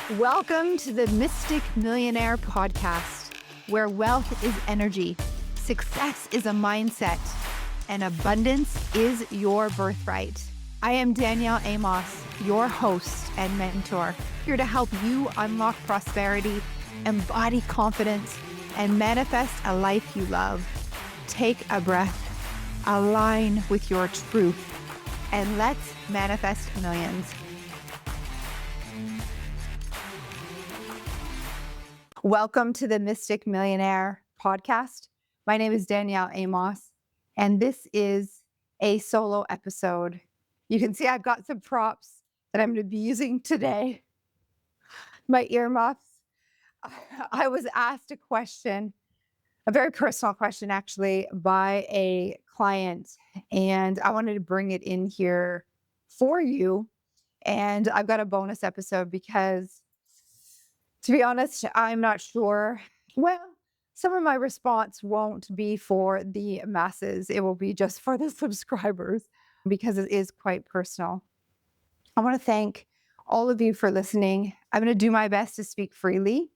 Welcome to the Mystic Millionaire Podcast, where wealth is energy, success is a mindset, and abundance is your birthright. I am Danielle Amos, your host and mentor, here to help you unlock prosperity, embody confidence, and manifest a life you love. Take a breath, align with your truth, and let's manifest millions. Welcome to the Mystic Millionaire Podcast. My name is Danielle Amos, and this is a solo episode. You can see I've got some props that I'm going to be using today. My earmuffs. I was asked a question, a very personal question actually, by a client, and I wanted to bring it in here for you. And I've got a bonus episode because, to be honest, I'm not sure. Well, some of my response won't be for the masses. It will be just for the subscribers because it is quite personal. I want to thank all of you for listening. I'm going to do my best to speak freely.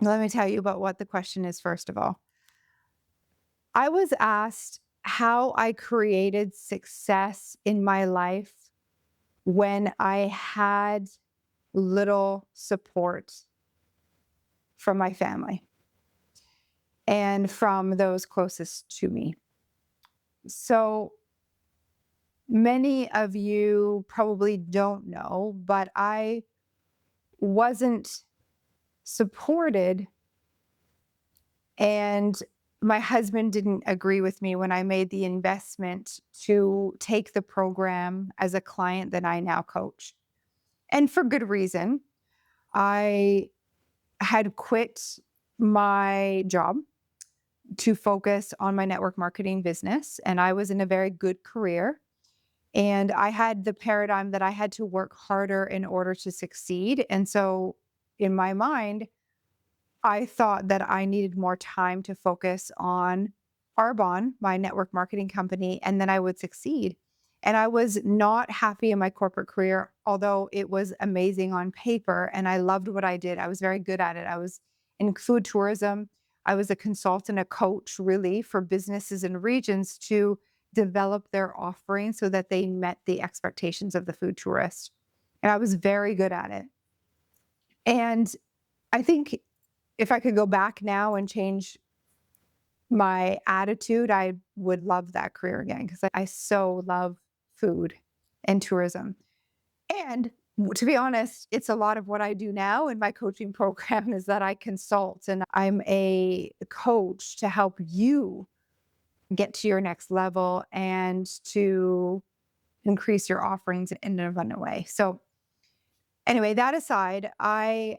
Let me tell you about what the question is, first of all. I was asked how I created success in my life when I had little support from my family and from those closest to me. So many of you probably don't know, but I wasn't supported, and my husband didn't agree with me when I made the investment to take the program as a client that I now coach. And for good reason. I had quit my job to focus on my network marketing business, and I was in a very good career. And I had the paradigm that I had to work harder in order to succeed. And so in my mind, I thought that I needed more time to focus on Arbonne, my network marketing company, and then I would succeed. And I was not happy in my corporate career, although it was amazing on paper and I loved what I did. I was very good at it. I was in food tourism. I was a consultant, a coach, really, for businesses and regions to develop their offering so that they met the expectations of the food tourist. And I was very good at it. And I think if I could go back now and change my attitude, I would love that career again because I so love food and tourism. And to be honest, it's a lot of what I do now in my coaching program is that I consult and I'm a coach to help you get to your next level and to increase your offerings in an abundant way. So anyway, that aside, I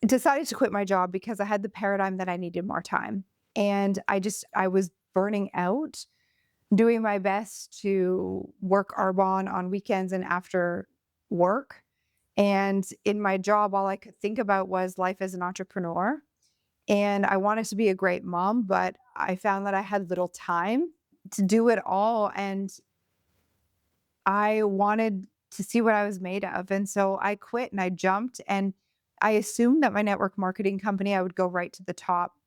decided to quit my job because I had the paradigm that I needed more time. And I was burning out, doing my best to work Arbonne on weekends and after work. And in my job, all I could think about was life as an entrepreneur. And I wanted to be a great mom, but I found that I had little time to do it all. And I wanted to see what I was made of. And so I quit and I jumped, and I assumed that my network marketing company, I would go right to the top,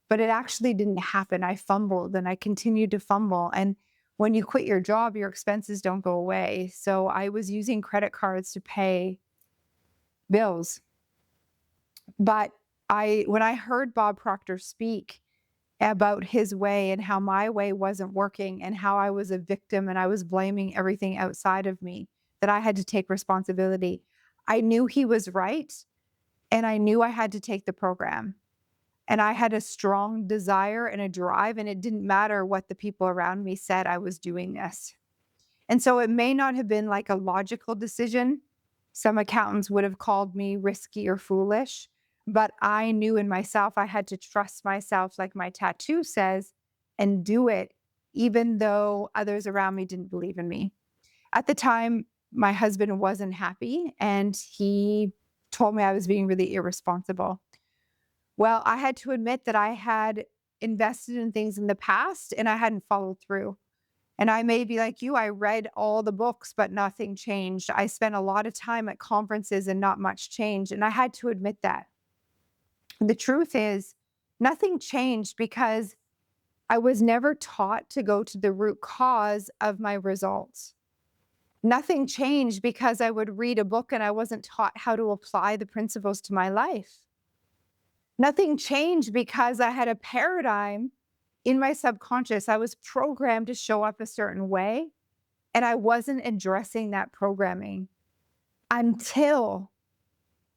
but it actually didn't happen. I fumbled and I continued to fumble. And when you quit your job, your expenses don't go away. So I was using credit cards to pay bills. But when I heard Bob Proctor speak about his way and how my way wasn't working and how I was a victim and I was blaming everything outside of me, that I had to take responsibility, I knew he was right. And I knew I had to take the program. And I had a strong desire and a drive, and it didn't matter what the people around me said, I was doing this. And so it may not have been like a logical decision. Some accountants would have called me risky or foolish, but I knew in myself I had to trust myself, like my tattoo says, and do it, even though others around me didn't believe in me. At the time, my husband wasn't happy, and he told me I was being really irresponsible. Well, I had to admit that I had invested in things in the past and I hadn't followed through. And I may be like you, I read all the books, but nothing changed. I spent a lot of time at conferences and not much changed. And I had to admit that. The truth is, nothing changed because I was never taught to go to the root cause of my results. Nothing changed because I would read a book and I wasn't taught how to apply the principles to my life. Nothing changed because I had a paradigm in my subconscious. I was programmed to show up a certain way, and I wasn't addressing that programming until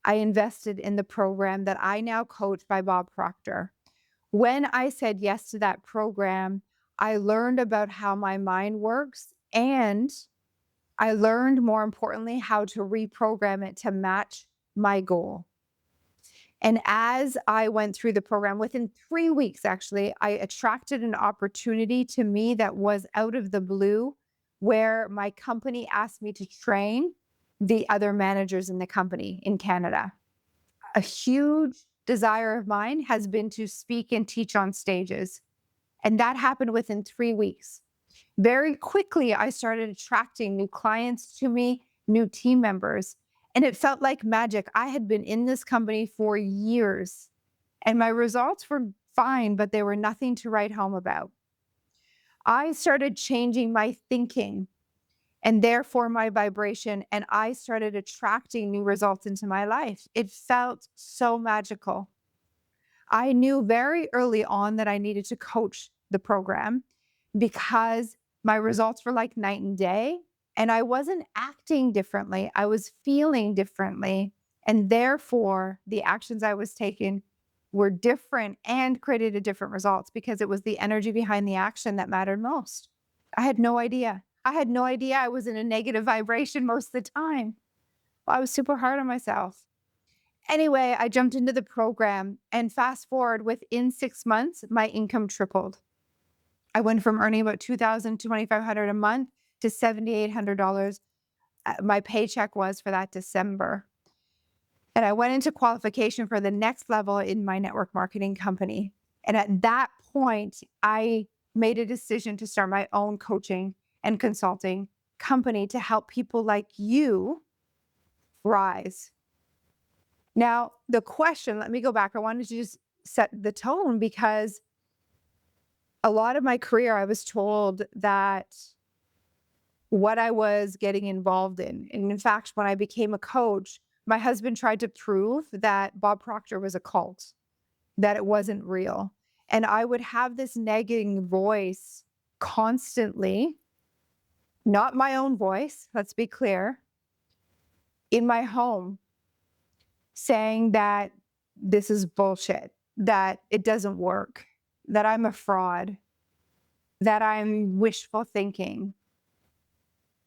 I invested in the program that I now coach by Bob Proctor. When I said yes to that program, I learned about how my mind works, and I learned, more importantly, how to reprogram it to match my goal. And as I went through the program, within 3 weeks, actually, I attracted an opportunity to me that was out of the blue, where my company asked me to train the other managers in the company in Canada. A huge desire of mine has been to speak and teach on stages. And that happened within 3 weeks. Very quickly, I started attracting new clients to me, new team members, and it felt like magic. I had been in this company for years, and my results were fine, but they were nothing to write home about. I started changing my thinking and therefore my vibration, and I started attracting new results into my life. It felt so magical. I knew very early on that I needed to coach the program because my results were like night and day, and I wasn't acting differently. I was feeling differently. And therefore, the actions I was taking were different and created a different results because it was the energy behind the action that mattered most. I had no idea. I had no idea I was in a negative vibration most of the time. I was super hard on myself. Anyway, I jumped into the program, and fast forward, within 6 months, my income tripled. I went from earning about $2,000 to $2,500 a month to $7,800. My paycheck was for that December. And I went into qualification for the next level in my network marketing company. And at that point, I made a decision to start my own coaching and consulting company to help people like you rise. Now, the question, let me go back. I wanted to just set the tone because a lot of my career, I was told that what I was getting involved in. And in fact, when I became a coach, my husband tried to prove that Bob Proctor was a cult, that it wasn't real. And I would have this nagging voice constantly, not my own voice, let's be clear, in my home saying that this is bullshit, that it doesn't work, that I'm a fraud, that I'm wishful thinking.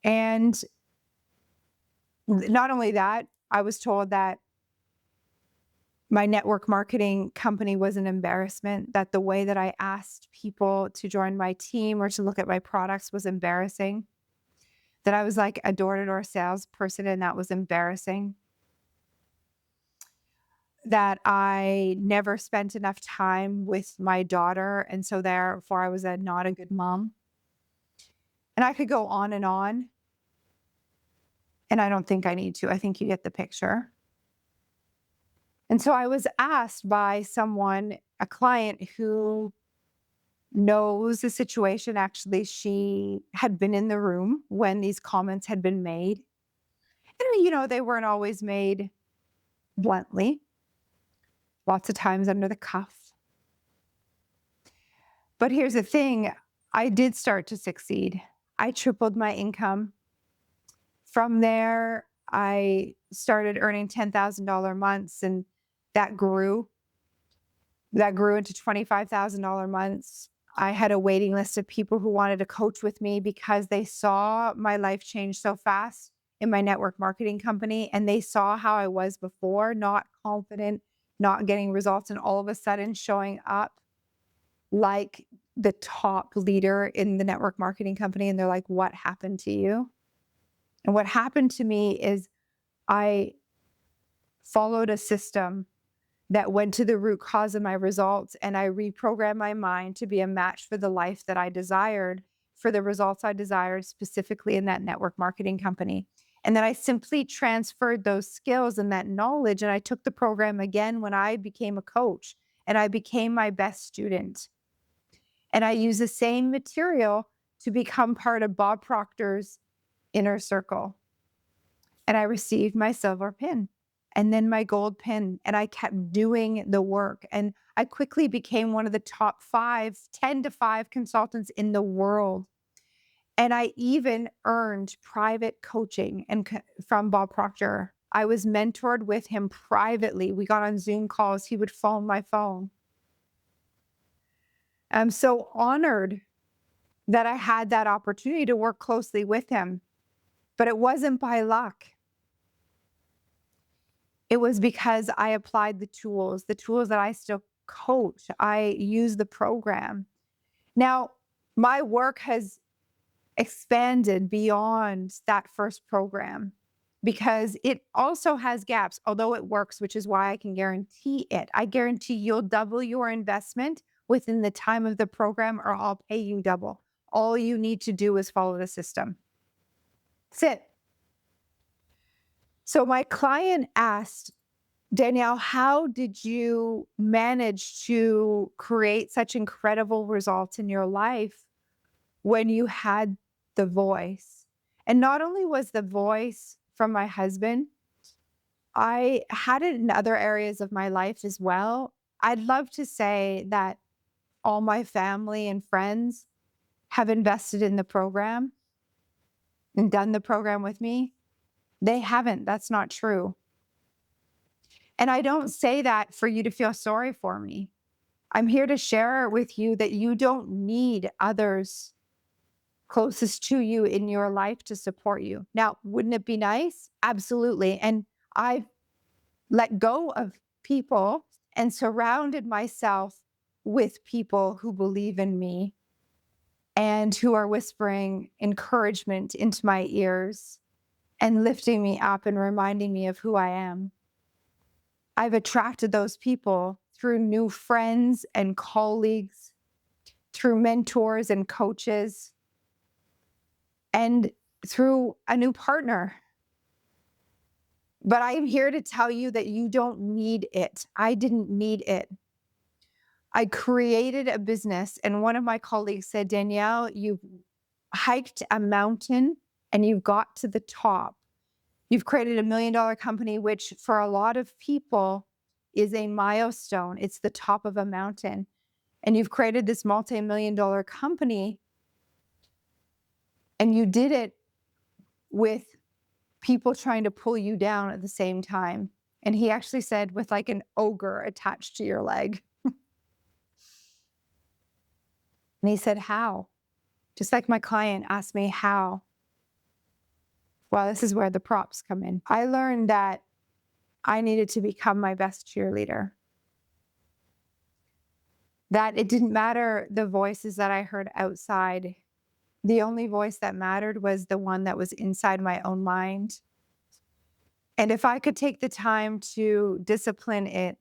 And not only that, I was told that my network marketing company was an embarrassment, that the way that I asked people to join my team or to look at my products was embarrassing, that I was like a door-to-door salesperson and that was embarrassing, that I never spent enough time with my daughter, and so therefore I was not a good mom. And I could go on, and I don't think I need to. I think you get the picture. And so I was asked by someone, a client who knows the situation. Actually, she had been in the room when these comments had been made. And, they weren't always made bluntly, lots of times under the cuff. But here's the thing, I did start to succeed. I tripled my income. From there, I started earning $10,000 months, and that grew. That grew into $25,000 months. I had a waiting list of people who wanted to coach with me because they saw my life change so fast in my network marketing company, and they saw how I was before, not confident, not getting results, and all of a sudden showing up like the top leader in the network marketing company. And they're like, "What happened to you?" And what happened to me is I followed a system that went to the root cause of my results, and I reprogrammed my mind to be a match for the life that I desired for the results I desired, specifically in that network marketing company. And then I simply transferred those skills and that knowledge. And I took the program again when I became a coach and I became my best student. And I used the same material to become part of Bob Proctor's inner circle. And I received my silver pin and then my gold pin. And I kept doing the work. And I quickly became one of the top 10 to 5 consultants in the world. And I even earned private coaching from Bob Proctor. I was mentored with him privately. We got on Zoom calls. He would phone my phone. I'm so honored that I had that opportunity to work closely with him. But it wasn't by luck. It was because I applied the tools that I still coach. I use the program. Now, my work has expanded beyond that first program because it also has gaps, although it works, which is why I can guarantee it. I guarantee you'll double your investment within the time of the program, or I'll pay you double. All you need to do is follow the system. That's it. So my client asked, Danielle, how did you manage to create such incredible results in your life when you had the voice? And not only was the voice from my husband, I had it in other areas of my life as well. I'd love to say that all my family and friends have invested in the program and done the program with me. They haven't. That's not true. And I don't say that for you to feel sorry for me. I'm here to share with you that you don't need others closest to you in your life to support you. Now, wouldn't it be nice? Absolutely. And I've let go of people and surrounded myself with people who believe in me and who are whispering encouragement into my ears and lifting me up and reminding me of who I am. I've attracted those people through new friends and colleagues, through mentors and coaches, and through a new partner. But I'm here to tell you that you don't need it. I didn't need it. I created a business, and one of my colleagues said, Danielle, you've hiked a mountain and you've got to the top. You've created $1 million company, which for a lot of people is a milestone. It's the top of a mountain. And you've created this multi-million-dollar company, and you did it with people trying to pull you down at the same time. And he actually said, with like an ogre attached to your leg. And he said, how? Just like my client asked me how. Well, this is where the props come in. I learned that I needed to become my best cheerleader. That it didn't matter the voices that I heard outside. The only voice that mattered was the one that was inside my own mind. And if I could take the time to discipline it,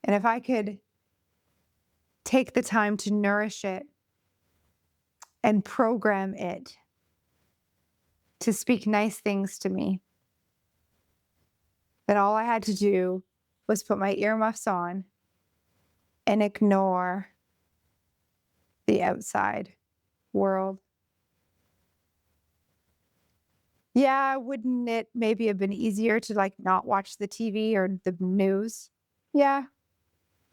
and if I could take the time to nourish it and program it to speak nice things to me, then all I had to do was put my earmuffs on and ignore the outside world. Yeah, wouldn't it maybe have been easier to like not watch the TV or the news? Yeah,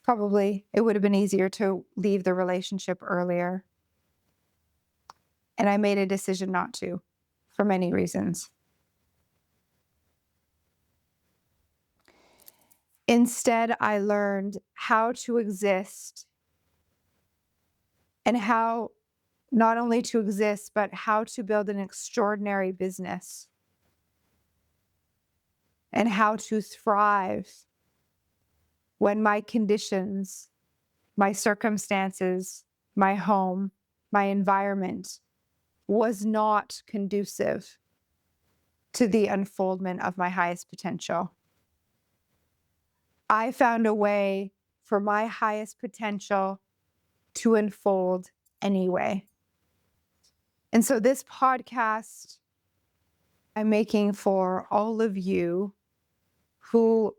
probably. It would have been easier to leave the relationship earlier. And I made a decision not to for many reasons. Instead, I learned how to exist and how not only to exist, but how to build an extraordinary business and how to thrive when my conditions, my circumstances, my home, my environment was not conducive to the unfoldment of my highest potential. I found a way for my highest potential to unfold anyway. And so this podcast I'm making for all of you who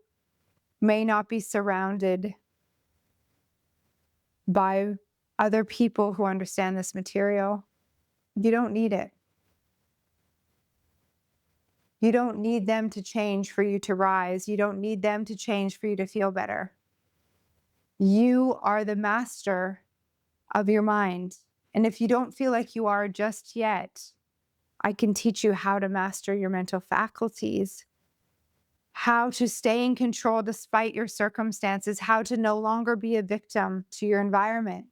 may not be surrounded by other people who understand this material. You don't need it. You don't need them to change for you to rise. You don't need them to change for you to feel better. You are the master of your mind. And if you don't feel like you are just yet, I can teach you how to master your mental faculties, how to stay in control despite your circumstances, how to no longer be a victim to your environment,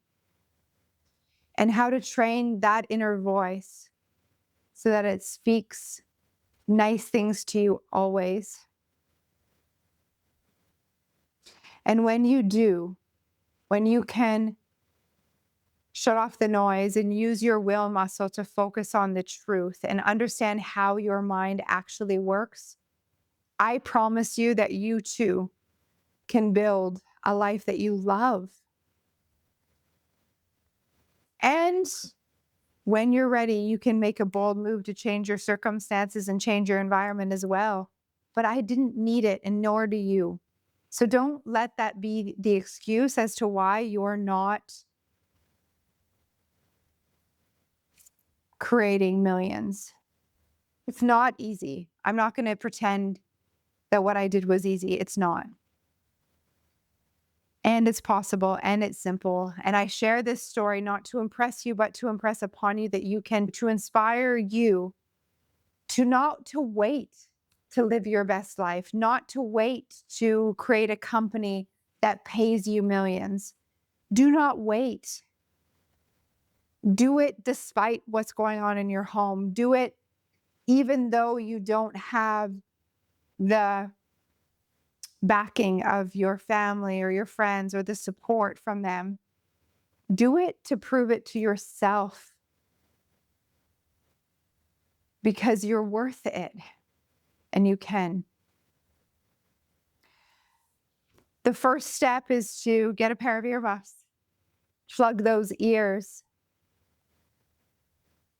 and how to train that inner voice so that it speaks nice things to you always. And when you do, when you can shut off the noise and use your will muscle to focus on the truth and understand how your mind actually works, I promise you that you too can build a life that you love. And when you're ready, you can make a bold move to change your circumstances and change your environment as well. But I didn't need it, and nor do you. So don't let that be the excuse as to why you're not creating millions. It's not easy. I'm not going to pretend that what I did was easy. It's not. And it's possible and it's simple. And I share this story not to impress you, but to impress upon you that you can, to inspire you to not to wait to live your best life, not to wait to create a company that pays you millions. Do not wait. Do it despite what's going on in your home. Do it even though you don't have the backing of your family or your friends or the support from them. Do it to prove it to yourself because you're worth it and you can. The first step is to get a pair of earmuffs, plug those ears.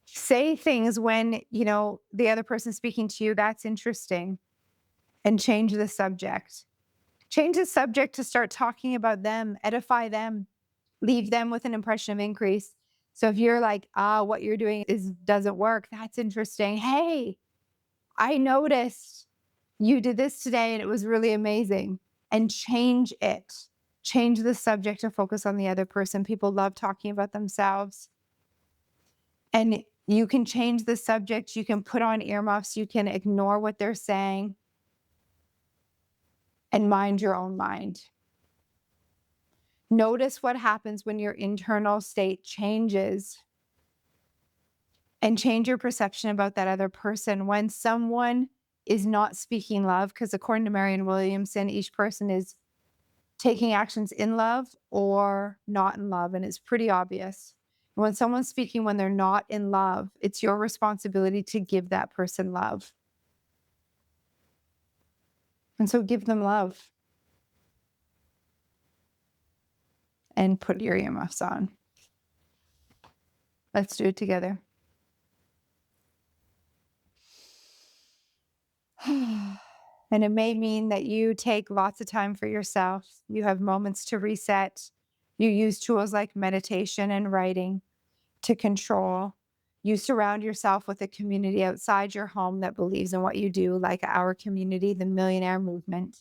Say things when, the other person speaking to you, that's interesting, and change the subject. Change the subject to start talking about them, edify them, leave them with an impression of increase. So if you're like, what you're doing doesn't work, that's interesting. Hey, I noticed you did this today and it was really amazing. And change it. Change the subject to focus on the other person. People love talking about themselves. And you can change the subject. You can put on earmuffs. You can ignore what they're saying and mind your own mind. Notice what happens when your internal state changes and change your perception about that other person. When someone is not speaking love, because according to Marianne Williamson, each person is taking actions in love or not in love, and it's pretty obvious. When someone's speaking when they're not in love, it's your responsibility to give that person love. And so give them love. And put your earmuffs on. Let's do it together. And it may mean that you take lots of time for yourself. You have moments to reset. You use tools like meditation and writing to control. You surround yourself with a community outside your home that believes in what you do, like our community, the Millionaire Movement.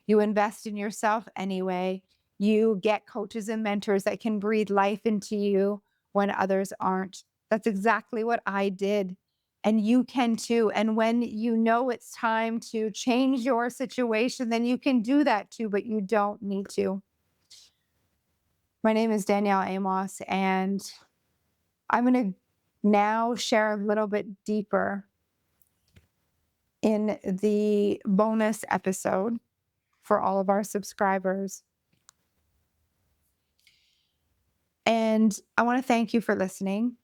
You invest in yourself anyway. You get coaches and mentors that can breathe life into you when others aren't. That's exactly what I did. And you can too. And when you know it's time to change your situation, then you can do that too, but you don't need to. My name is Danielle Amos, and I'm going to now share a little bit deeper in the bonus episode for all of our subscribers. And I want to thank you for listening.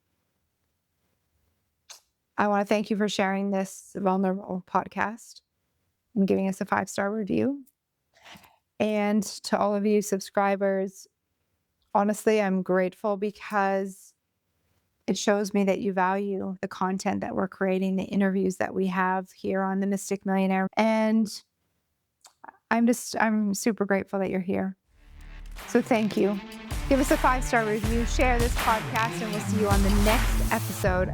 I want to thank you for sharing this vulnerable podcast and giving us a 5-star review. And to all of you subscribers, Honestly, I'm grateful because it shows me that you value the content that we're creating, the interviews that we have here on the Mystic Millionaire. And I'm super grateful that you're here. So thank you. Give us a 5-star review, share this podcast, and we'll see you on the next episode.